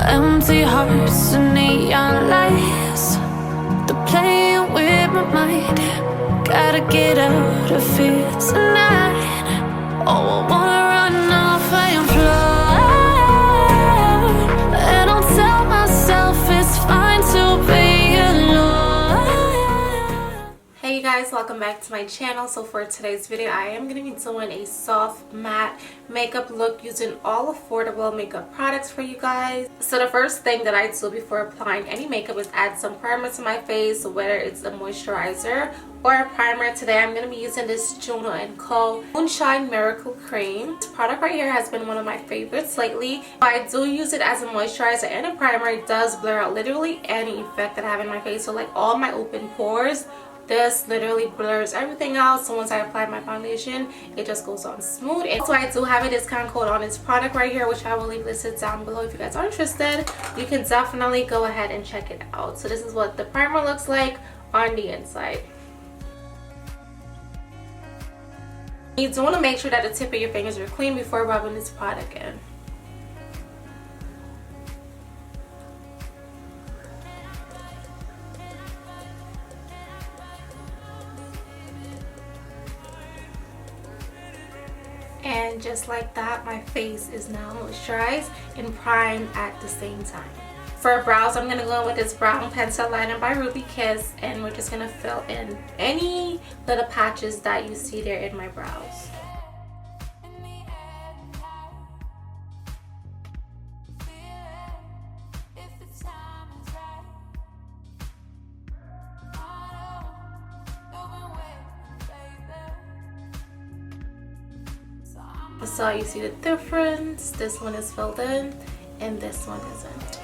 Empty hearts and neon lights, they're playing with my mind. Gotta get out of here tonight. Oh, I wanna run off and fly, and I'll tell myself it's fine to be alone. Hey you guys, welcome back to my channel. So for today's video, I am going to be doing a soft matte makeup look using all affordable makeup products for you guys. So the first thing that I do before applying any makeup is add some primer to my face, whether it's a moisturizer or a primer. Today I'm going to be using this Juno & Co. Moonshine Miracle Cream. This product right here has been one of my favorites lately. I do use it as a moisturizer and a primer. It does blur out literally any effect that I have in my face. So like all my open pores, this literally blurs everything out. So once I apply my foundation, it just goes on smooth. And so I do have a discount code on this product right here, which I will leave listed down below. If you guys are interested, you can definitely go ahead and check it out. So this is what the primer looks like on the inside. You do want to make sure that the tip of your fingers are clean before rubbing this product in. And just like that, my face is now moisturized and primed at the same time. For brows, I'm going to go in with this brown pencil liner by Ruby Kiss, and we're just going to fill in any little patches that you see there in my brows. So you see the difference. This one is filled in and this one isn't.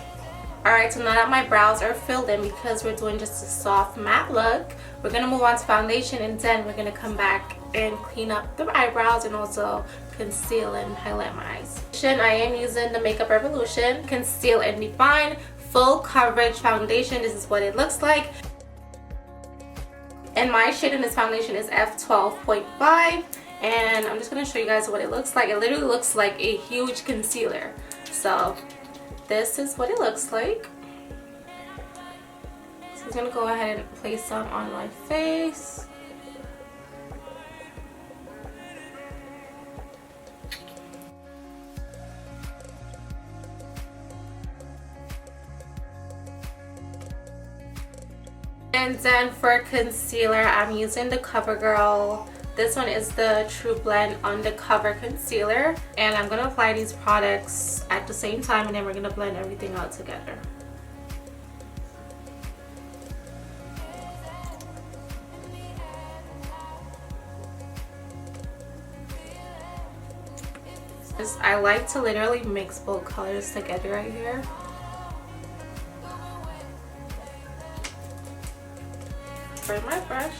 Alright, so now that my brows are filled in, because we're doing just a soft matte look, we're going to move on to foundation, and then we're going to come back and clean up the eyebrows and also conceal and highlight my eyes. I am using the Makeup Revolution Conceal and Define Full Coverage Foundation. This is what it looks like. And my shade in this foundation is F12.5. And I'm just going to show you guys what it looks like. It literally looks like a huge concealer. So this is what it looks like. So I'm going to go ahead and place some on my face. And then for concealer, I'm using the CoverGirl. This one is the TruBlend Undercover Concealer, and I'm going to apply these products at the same time, and then we're going to blend everything out together. I like to literally mix both colors together right here. For my brush.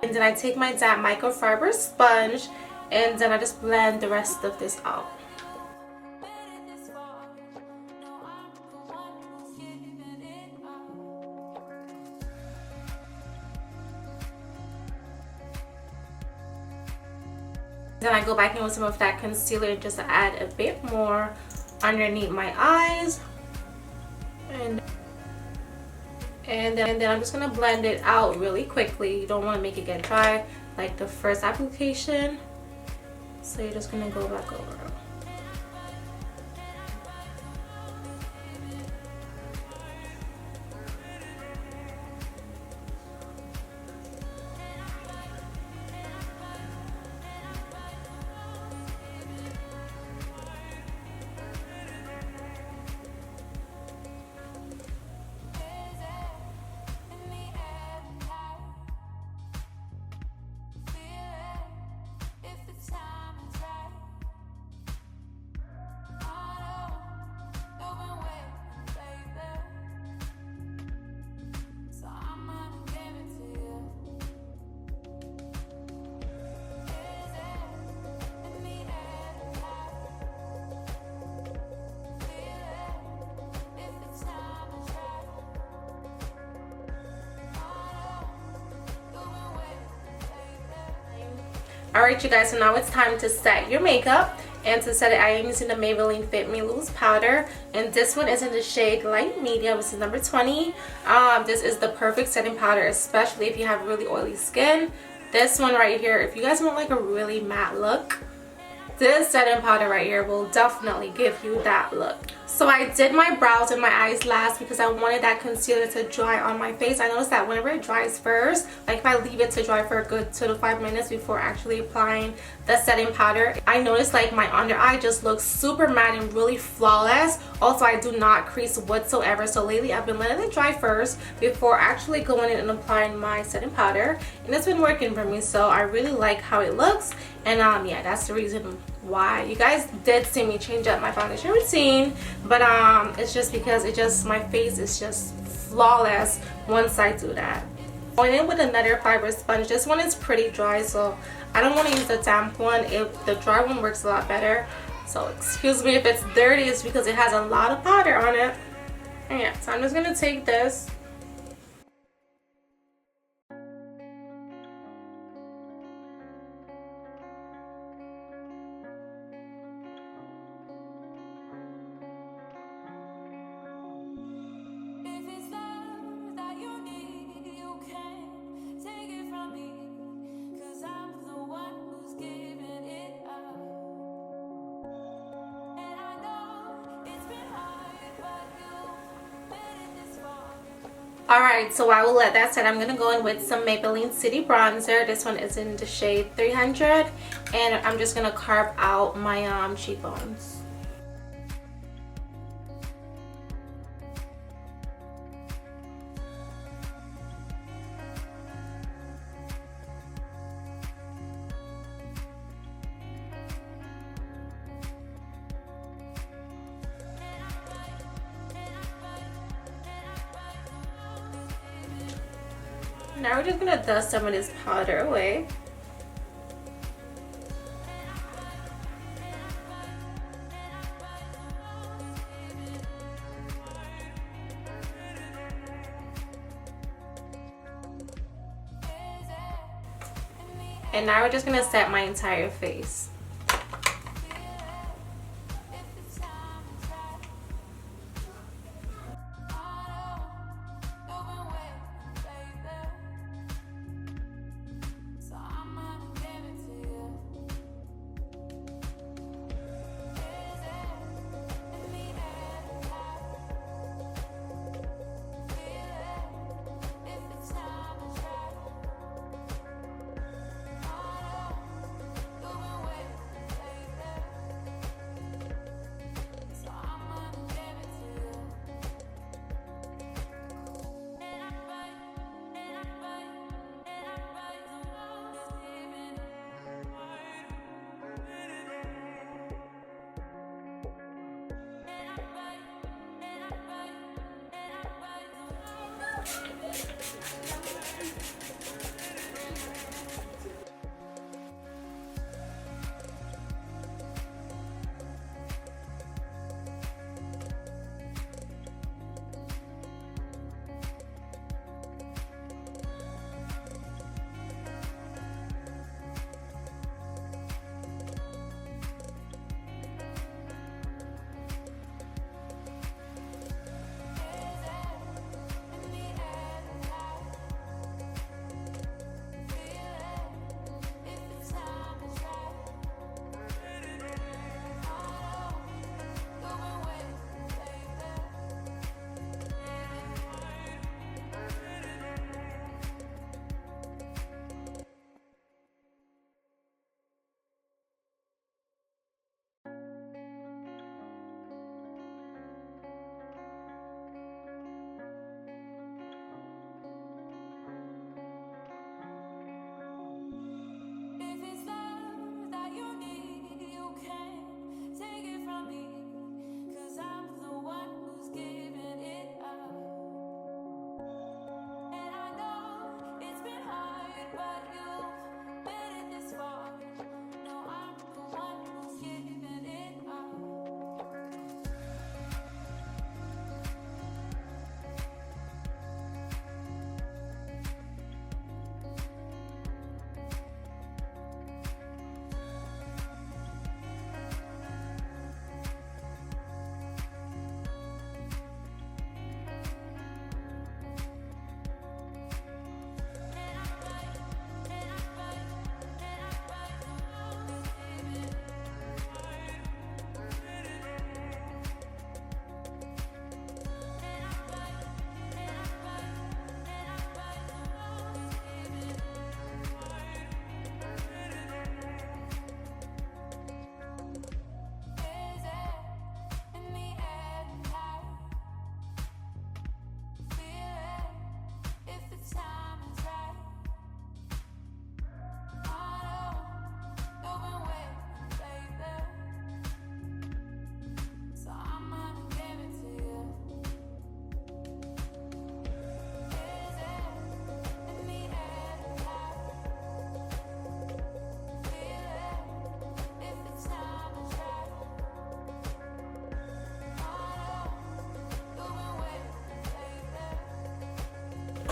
And then I take my damp microfiber sponge, and then I just blend the rest of this out. Then I go back in with some of that concealer just to add a bit more underneath my eyes. And then I'm just going to blend it out really quickly. You don't want to make it get dry like the first application. So you're just going to go back over. Alright you guys, so now it's time to set your makeup. And to set it, I am using the Maybelline Fit Me Loose Powder. And this one is in the shade Light Medium. This is number 20. This is the perfect setting powder, especially if you have really oily skin. This one right here, if you guys want like a really matte look, this setting powder right here will definitely give you that look. So I did my brows and my eyes last because I wanted that concealer to dry on my face. I noticed that whenever it dries first, like if I leave it to dry for a good 2 to 5 minutes before actually applying the setting powder, I noticed like my under eye just looks super matte and really flawless. Also, I do not crease whatsoever. So lately I've been letting it dry first before actually going in and applying my setting powder. And it's been working for me, so I really like how it looks. And yeah, that's the reason why you guys did see me change up my foundation routine. But it's just because my face is just flawless once I do that. Going in with another fiber sponge. This one is pretty dry, so I don't want to use the damp one. If the dry one works a lot better. So excuse me if it's dirty, it's because it has a lot of powder on it. And yeah, so I'm just gonna take this. Alright, so I will let that set. I'm going to go in with some Maybelline City Bronzer. This one is in the shade 300. And I'm just going to carve out my cheekbones. Now we're just going to dust some of this powder away. And now we're just going to set my entire face.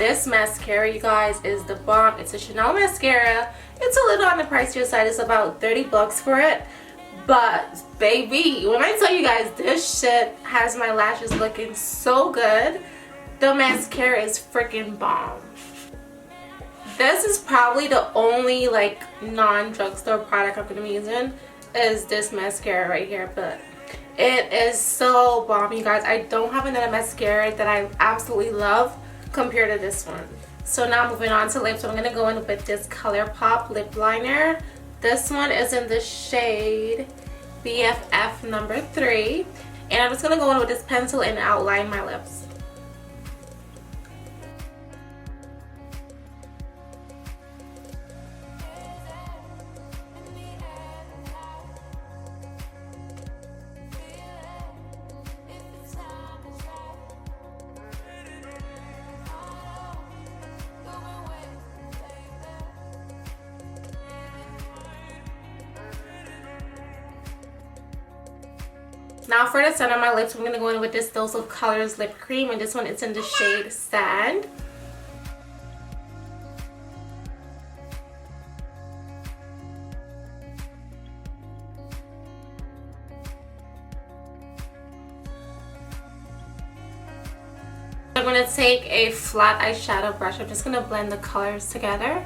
this mascara, you guys, is the bomb. It's a Chanel mascara. It's a little on the pricier side. It's about 30 bucks for it. But baby, when I tell you guys, this shit has my lashes looking so good. The mascara is freaking bomb. This is probably the only like non-drugstore product I'm gonna be using is this mascara right here, but it is so bomb, you guys. I don't have another mascara that I absolutely love compared to this one. So now moving on to lips, I'm gonna go in with this Colourpop lip liner. This one is in the shade BFF number 3, and I'm just gonna go in with this pencil and outline my lips. Now for the center of my lips, I'm going to go in with this Dose of Colors lip cream, and this one is in the shade Sand. I'm going to take a flat eyeshadow brush. I'm just going to blend the colors together.